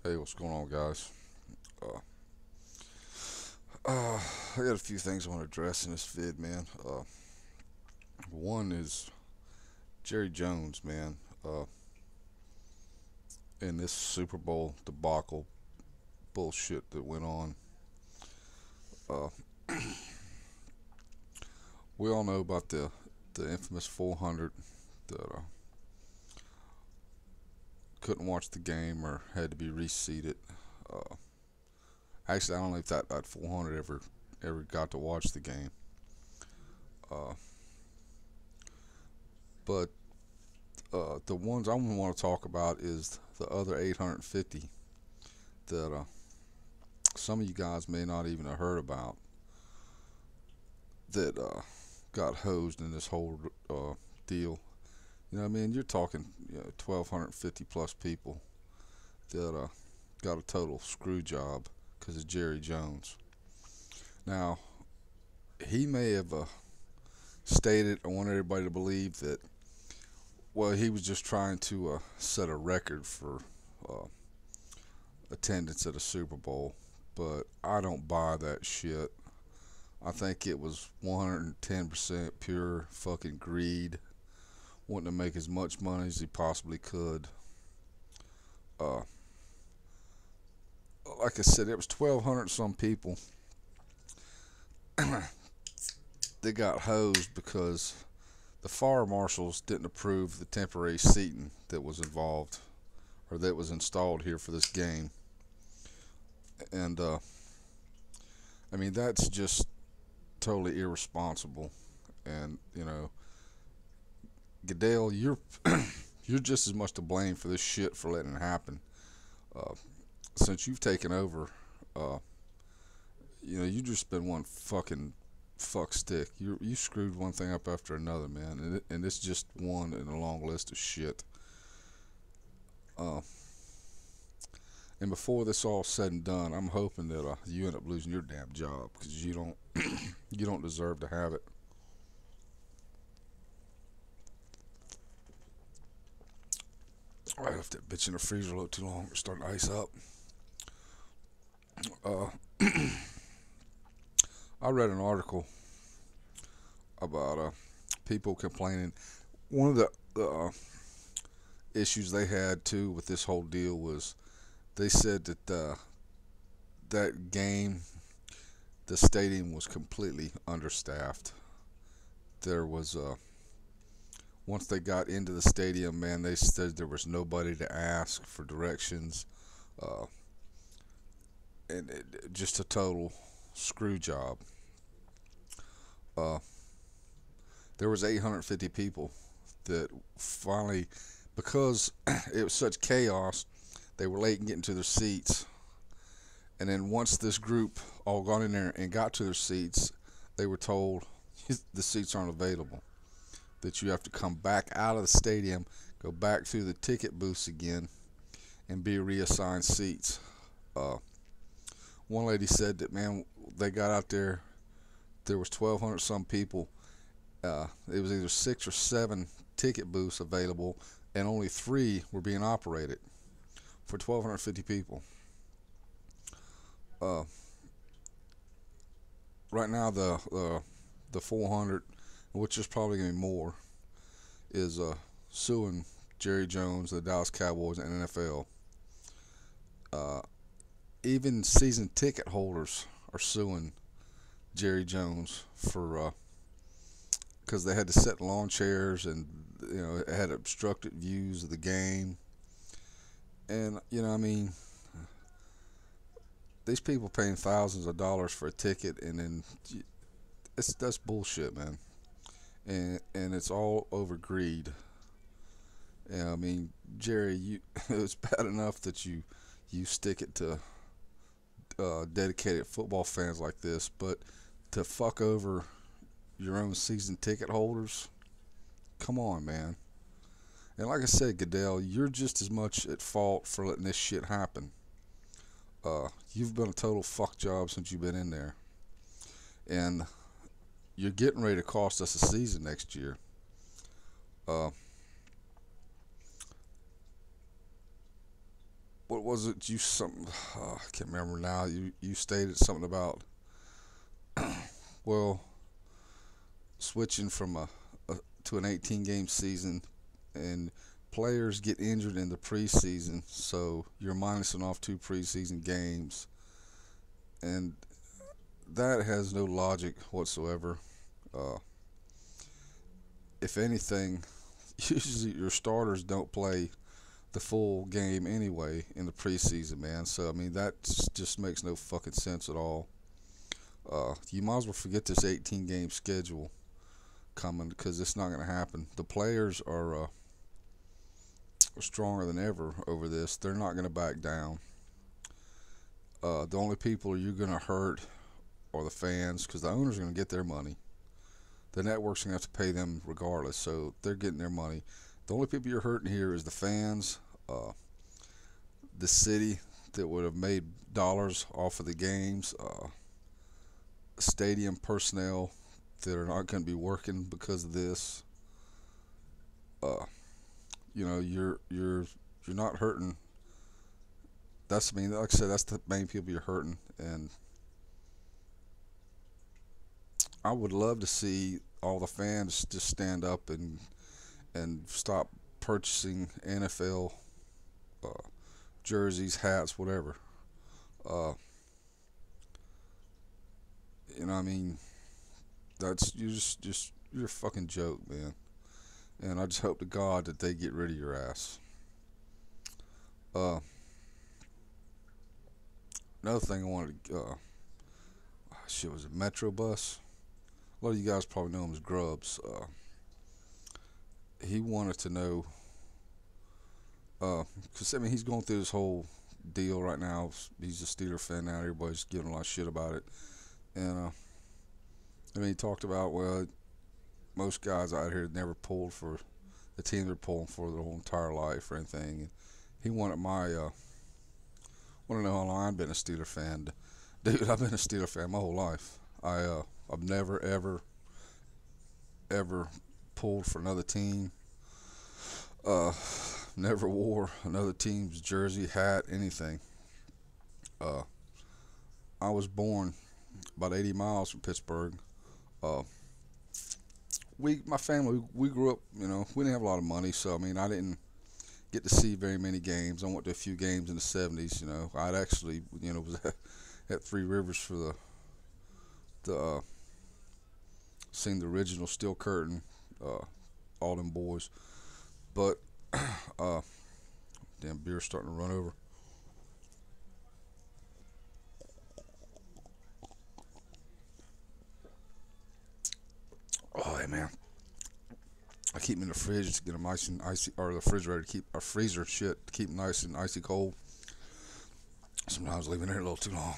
Hey, what's going on, guys? Uh, I got a few things I want to address in this vid, man. One is Jerry Jones, man. Uh, in this Super Bowl debacle bullshit that went on. Uh, we all know about the infamous 400 that couldn't watch the game or had to be reseated. Uh, Actually, I don't know if that 400 ever got to watch the game. Uh, but the ones I want to talk about is the other 850 that some of you guys may not even have heard about that got hosed in this whole deal. You know what I mean? You're talking 1,250 plus people that got a total screw job because of Jerry Jones. Now, he may have stated or wanted everybody to believe that, well, he was just trying to set a record for uh, attendance at a Super Bowl, but I don't buy that shit. I think it was 110% pure fucking greed, wanting to make as much money as he possibly could. Uh, like I said, it was 1,200 some people that got hosed because the fire marshals didn't approve the temporary seating that was involved or that was installed here for this game. And I mean, that's just totally irresponsible. And Goodell, you're just as much to blame for this shit for letting it happen. Uh, since you've taken over, uh, you just been one fucking fuck stick. You screwed one thing up after another, man, and it's just one in a long list of shit. Uh, and before this all said and done, I'm hoping that you end up losing your damn job because you don't you don't deserve to have it. I left that bitch in the freezer a little too long. It's starting to ice up. Uh, I read an article about people complaining. One of the issues they had too with this whole deal was they said that that game, the stadium was completely understaffed. There was once they got into the stadium, man, they said there was nobody to ask for directions, uh, and just a total screw job. Uh, there was 850 people that finally, because it was such chaos, they were late in getting to their seats. And then once this group all got in there and got to their seats, they were told the seats aren't available. That you have to come back out of the stadium, go back through the ticket booths again, and be reassigned seats. Uh, One lady said that, man, they got out there. There was 1,200 some people. It was either 6 or 7 ticket booths available, and only 3 were being operated for 1,250 people. Uh, right now, the 400, which is probably going to be more, is suing Jerry Jones, the Dallas Cowboys, and NFL. Uh, Even season ticket holders are suing Jerry Jones for because they had to sit in lawn chairs and it had obstructed views of the game. And I mean, these people paying thousands of dollars for a ticket, and then that's bullshit, man. And it's all over greed. Yeah, I mean, Jerry, it's bad enough that you stick it to dedicated football fans like this, but to fuck over your own season ticket holders, come on, man. And like I said, Goodell, you're just as much at fault for letting this shit happen. You've been a total fuck job since you've been in there, and you're getting ready to cost us a season next year. what was it? You something? I can't remember now. You stated something about well switching from a to an 18 game season, and players get injured in the preseason, so you're minusing off two preseason games, and that has no logic whatsoever. Uh, if anything, usually your starters don't play the full game anyway in the preseason, man. So I mean that just makes no fucking sense at all. You might as well forget this 18 game schedule coming because it's not going to happen. The players are stronger than ever over this. They're not going to back down. The only people you're going to hurt are the fans because the owners are going to get their money. The network's going to have to pay them regardless, so they're getting their money. The only people you're hurting here is the fans, the city that would have made dollars off of the games, stadium personnel that are not going to be working because of this. You know, you're not hurting. That's, I mean, like I said, that's the main people you're hurting, and I would love to see all the fans just stand up and stop purchasing NFL jerseys, hats, whatever. Uh, you know, I mean, that's you just you're a fucking joke, man. And I just hope to God that they get rid of your ass. Uh, Another thing I wanted to, shit, was a Metro bus. A lot of you guys probably know him as Grubbs. He wanted to know, because I mean he's going through this whole deal right now. He's a Steeler fan now. Everybody's giving a lot of shit about it, and I mean he talked about, well, most guys out here never pulled for the team they're pulling for their whole entire life or anything. And he wanted want to know how long I've been a Steeler fan. Dude, I've been a Steeler fan my whole life. I've never ever pulled for another team. Never wore another team's jersey, hat, anything. Uh, I was born about 80 miles from Pittsburgh. Uh, my family, we grew up, you know, we didn't have a lot of money, so I mean, I didn't get to see very many games. I went to a few games in the 70s, you know. I'd actually, you know, was at Three Rivers for the seen the original Steel Curtain, all them boys. But, damn, beer's starting to run over. Oh, hey, man. I keep them in the fridge to get them nice and icy, or the refrigerator to keep, or freezer shit to keep them nice and icy cold. Sometimes leaving it there a little too long.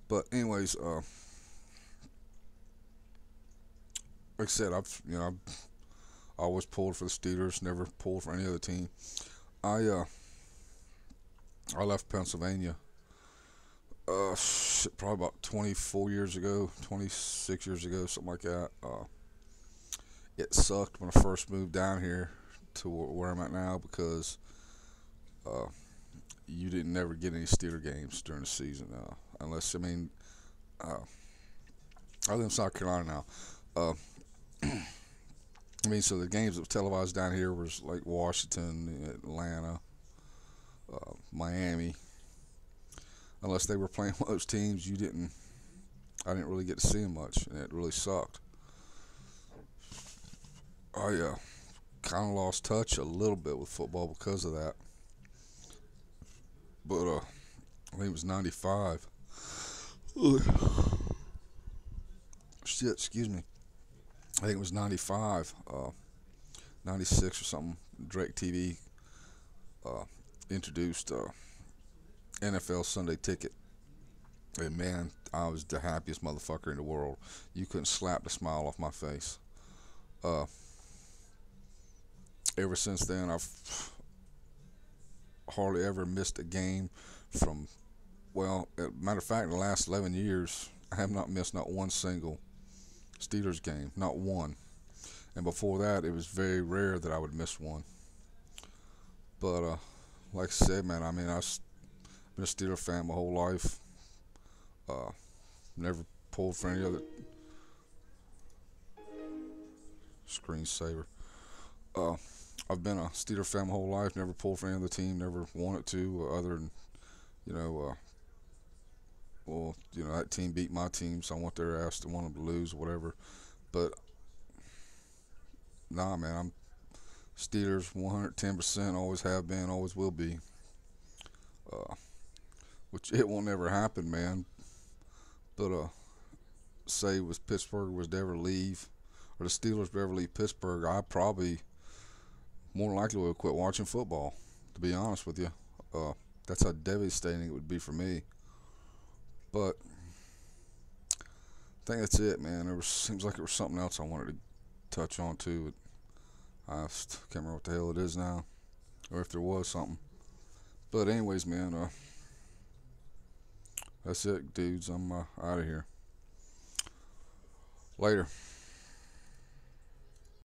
But anyways, like I said, I've always pulled for the Steelers, never pulled for any other team. I left Pennsylvania, probably about 24 years ago, 26 years ago, something like that. It sucked when I first moved down here to where I'm at now because you didn't never get any Steeler games during the season, unless, I mean, I live in South Carolina now. I mean, so the games that were televised down here was like Washington, Atlanta, Miami. Unless they were playing one of those teams, I didn't really get to see them much, and it really sucked. I kind of lost touch a little bit with football because of that. But I think it was 95. Ugh. Shit, excuse me. I think it was 95, 96 or something. Drake TV introduced NFL Sunday Ticket. And man, I was the happiest motherfucker in the world. You couldn't slap the smile off my face. Ever since then, I've hardly ever missed a game from, well, as a matter of fact, in the last 11 years, I have not missed not one single Steelers game, not one. And before that, it was very rare that I would miss one. But, like I said, man, I mean, I've been a Steeler fan my whole life. Uh, Never pulled for any other screensaver. Uh, I've been a Steeler fan my whole life. Never pulled for any other team. Never wanted to, other than you know, well, that team beat my team, so I want their ass to want them to lose, whatever. But nah, man, I'm Steelers 110%. Always have been, always will be. Uh, which it will never happen, man. But say was Pittsburgh was to ever leave, or the Steelers would ever leave Pittsburgh, I probably more likely would quit watching football. To be honest with you, uh, that's how devastating it would be for me. But I think that's it, man. Seems like there was something else I wanted to touch on too. I can't remember what the hell it is now, or if there was something. But anyways, man, that's it, dudes. I'm out of here. Later.